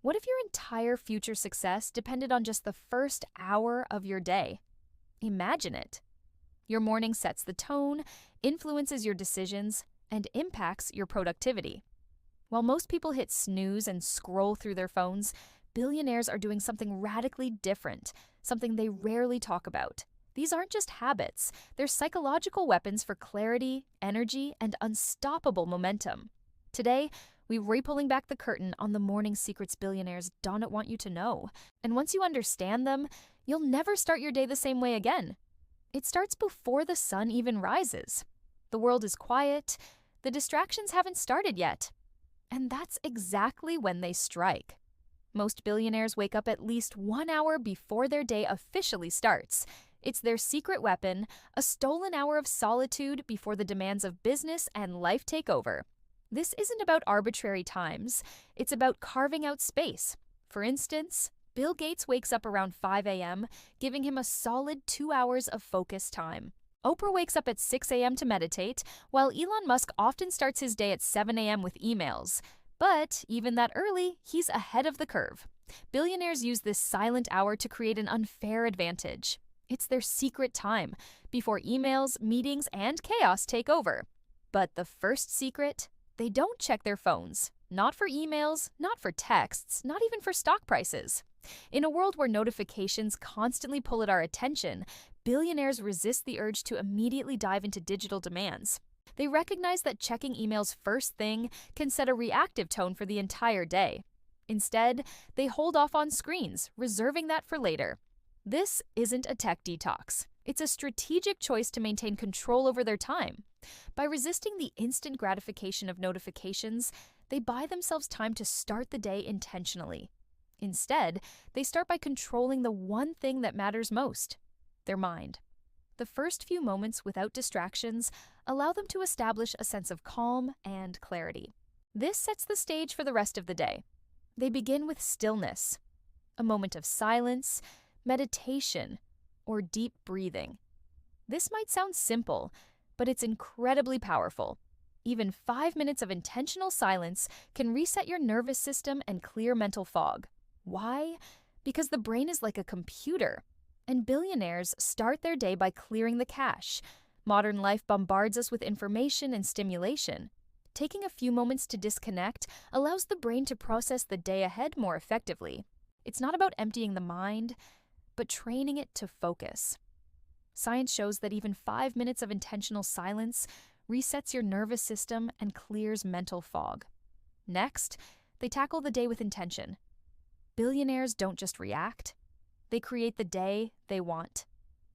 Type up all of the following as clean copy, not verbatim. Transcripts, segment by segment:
What if your entire future success depended on just the first hour of your day? Imagine it. Your morning sets the tone, influences your decisions, and impacts your productivity. While most people hit snooze and scroll through their phones, billionaires are doing something radically different, something they rarely talk about. These aren't just habits, they're psychological weapons for clarity, energy, and unstoppable momentum. Today, we're pulling back the curtain on the morning secrets billionaires don't want you to know. And once you understand them, you'll never start your day the same way again. It starts before the sun even rises. The world is quiet, the distractions haven't started yet. And that's exactly when they strike. Most billionaires wake up at least 1 hour before their day officially starts. It's their secret weapon, a stolen hour of solitude before the demands of business and life take over. This isn't about arbitrary times, it's about carving out space. For instance, Bill Gates wakes up around 5 a.m., giving him a solid 2 hours of focused time. Oprah wakes up at 6 a.m. to meditate, while Elon Musk often starts his day at 7 a.m. with emails. But even that early, he's ahead of the curve. Billionaires use this silent hour to create an unfair advantage. It's their secret time, before emails, meetings, and chaos take over. But the first secret? They don't check their phones. Not for emails, not for texts, not even for stock prices. In a world where notifications constantly pull at our attention, billionaires resist the urge to immediately dive into digital demands. They recognize that checking emails first thing can set a reactive tone for the entire day. Instead, they hold off on screens, reserving that for later. This isn't a tech detox. It's a strategic choice to maintain control over their time. By resisting the instant gratification of notifications, they buy themselves time to start the day intentionally. Instead, they start by controlling the one thing that matters most, their mind. The first few moments without distractions allow them to establish a sense of calm and clarity. This sets the stage for the rest of the day. They begin with stillness, a moment of silence, meditation, or deep breathing. This might sound simple, but it's incredibly powerful. Even 5 minutes of intentional silence can reset your nervous system and clear mental fog. Why? Because the brain is like a computer, and billionaires start their day by clearing the cache. Modern life bombards us with information and stimulation. Taking a few moments to disconnect allows the brain to process the day ahead more effectively. It's not about emptying the mind, but training it to focus. Science shows that even 5 minutes of intentional silence resets your nervous system and clears mental fog. Next, they tackle the day with intention. Billionaires don't just react, they create the day they want.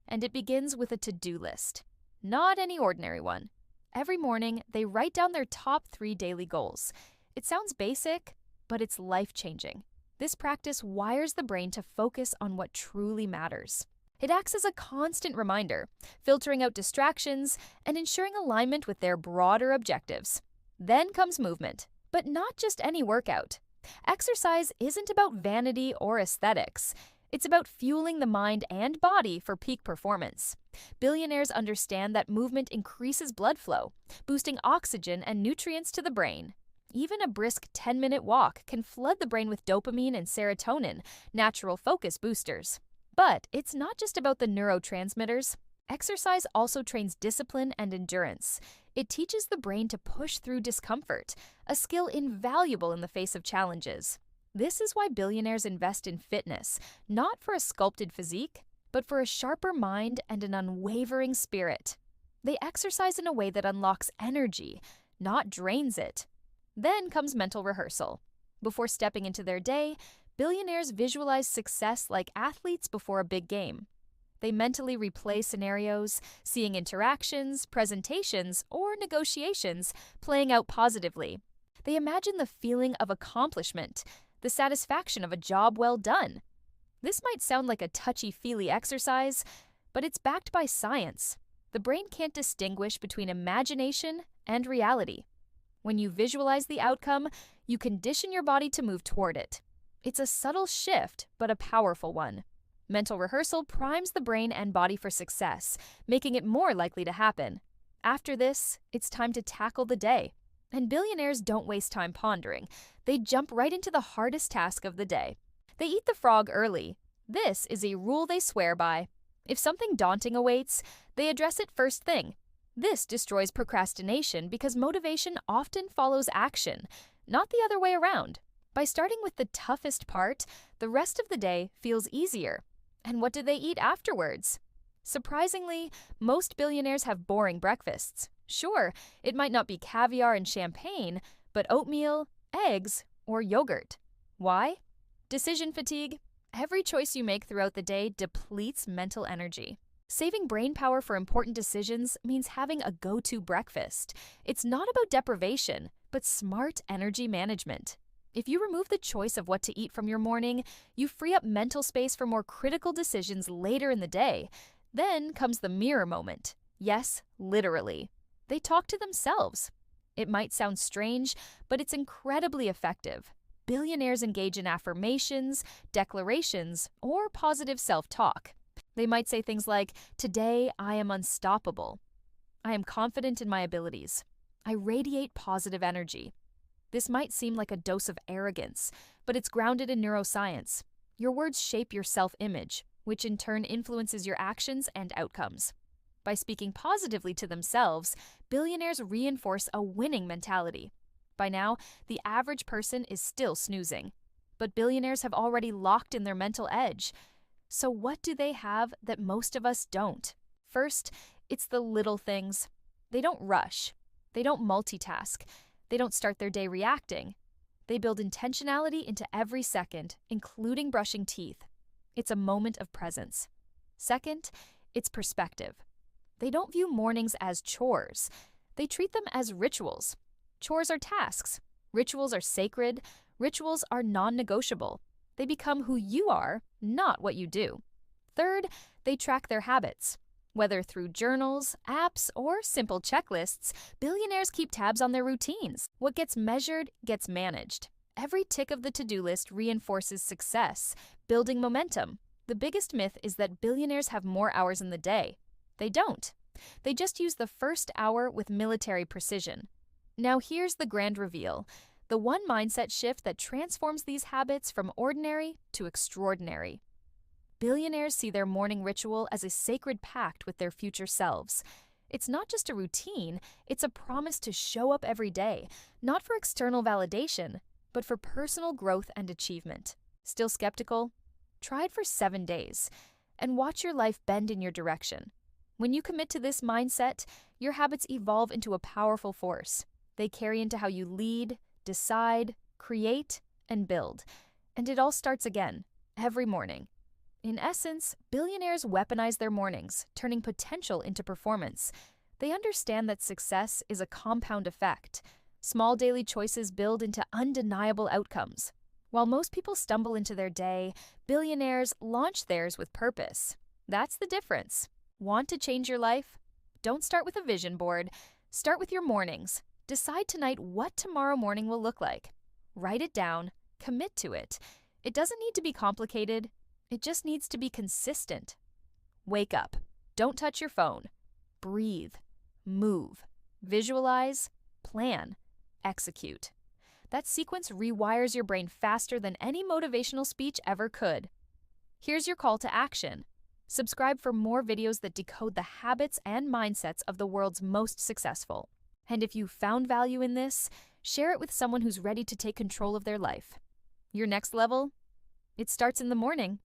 And it begins with a to-do list. Not any ordinary one. Every morning, they write down their top 3 daily goals. It sounds basic, but it's life-changing. This practice wires the brain to focus on what truly matters. It acts as a constant reminder, filtering out distractions and ensuring alignment with their broader objectives. Then comes movement, but not just any workout. Exercise isn't about vanity or aesthetics. It's about fueling the mind and body for peak performance. Billionaires understand that movement increases blood flow, boosting oxygen and nutrients to the brain. Even a brisk 10-minute walk can flood the brain with dopamine and serotonin, natural focus boosters. But it's not just about the neurotransmitters. Exercise also trains discipline and endurance. It teaches the brain to push through discomfort, a skill invaluable in the face of challenges. This is why billionaires invest in fitness, not for a sculpted physique, but for a sharper mind and an unwavering spirit. They exercise in a way that unlocks energy, not drains it. Then comes mental rehearsal. Before stepping into their day, billionaires visualize success like athletes before a big game. They mentally replay scenarios, seeing interactions, presentations, or negotiations playing out positively. They imagine the feeling of accomplishment, the satisfaction of a job well done. This might sound like a touchy-feely exercise, but it's backed by science. The brain can't distinguish between imagination and reality. When you visualize the outcome, you condition your body to move toward it. It's a subtle shift, but a powerful one. Mental rehearsal primes the brain and body for success, making it more likely to happen. After this, it's time to tackle the day. And billionaires don't waste time pondering. They jump right into the hardest task of the day. They eat the frog early. This is a rule they swear by. If something daunting awaits, they address it first thing. This destroys procrastination because motivation often follows action, not the other way around. By starting with the toughest part, the rest of the day feels easier. And what do they eat afterwards? Surprisingly, most billionaires have boring breakfasts. Sure, it might not be caviar and champagne, but oatmeal, eggs, or yogurt. Why? Decision fatigue. Every choice you make throughout the day depletes mental energy. Saving brain power for important decisions means having a go-to breakfast. It's not about deprivation, but smart energy management. If you remove the choice of what to eat from your morning, you free up mental space for more critical decisions later in the day. Then comes the mirror moment. Yes, literally. They talk to themselves. It might sound strange, but it's incredibly effective. Billionaires engage in affirmations, declarations, or positive self-talk. They might say things like, "Today I am unstoppable. I am confident in my abilities. I radiate positive energy." This might seem like a dose of arrogance, but it's grounded in neuroscience. Your words shape your self-image, which in turn influences your actions and outcomes. By speaking positively to themselves, billionaires reinforce a winning mentality. By now, the average person is still snoozing. But billionaires have already locked in their mental edge. So what do they have that most of us don't? First, it's the little things. They don't rush. They don't multitask. They don't start their day reacting. They build intentionality into every second, including brushing teeth. It's a moment of presence. Second, it's perspective. They don't view mornings as chores. They treat them as rituals. Chores are tasks. Rituals are sacred. Rituals are non-negotiable. They become who you are, not what you do. Third, they track their habits. Whether through journals, apps, or simple checklists, billionaires keep tabs on their routines. What gets measured gets managed. Every tick of the to-do list reinforces success, building momentum. The biggest myth is that billionaires have more hours in the day. They don't. They just use the first hour with military precision. Now here's the grand reveal, the one mindset shift that transforms these habits from ordinary to extraordinary. Billionaires see their morning ritual as a sacred pact with their future selves. It's not just a routine, it's a promise to show up every day, not for external validation, but for personal growth and achievement. Still skeptical? Try it for 7 days, and watch your life bend in your direction. When you commit to this mindset, your habits evolve into a powerful force. They carry into how you lead, decide, create, and build. And it all starts again, every morning. In essence, billionaires weaponize their mornings, turning potential into performance. They understand that success is a compound effect. Small daily choices build into undeniable outcomes. While most people stumble into their day, billionaires launch theirs with purpose. That's the difference. Want to change your life? Don't start with a vision board. Start with your mornings. Decide tonight what tomorrow morning will look like. Write it down. Commit to it. It doesn't need to be complicated. It just needs to be consistent. Wake up. Don't touch your phone. Breathe. Move. Visualize. Plan. Execute. That sequence rewires your brain faster than any motivational speech ever could. Here's your call to action. Subscribe for more videos that decode the habits and mindsets of the world's most successful. And if you found value in this, share it with someone who's ready to take control of their life. Your next level? It starts in the morning.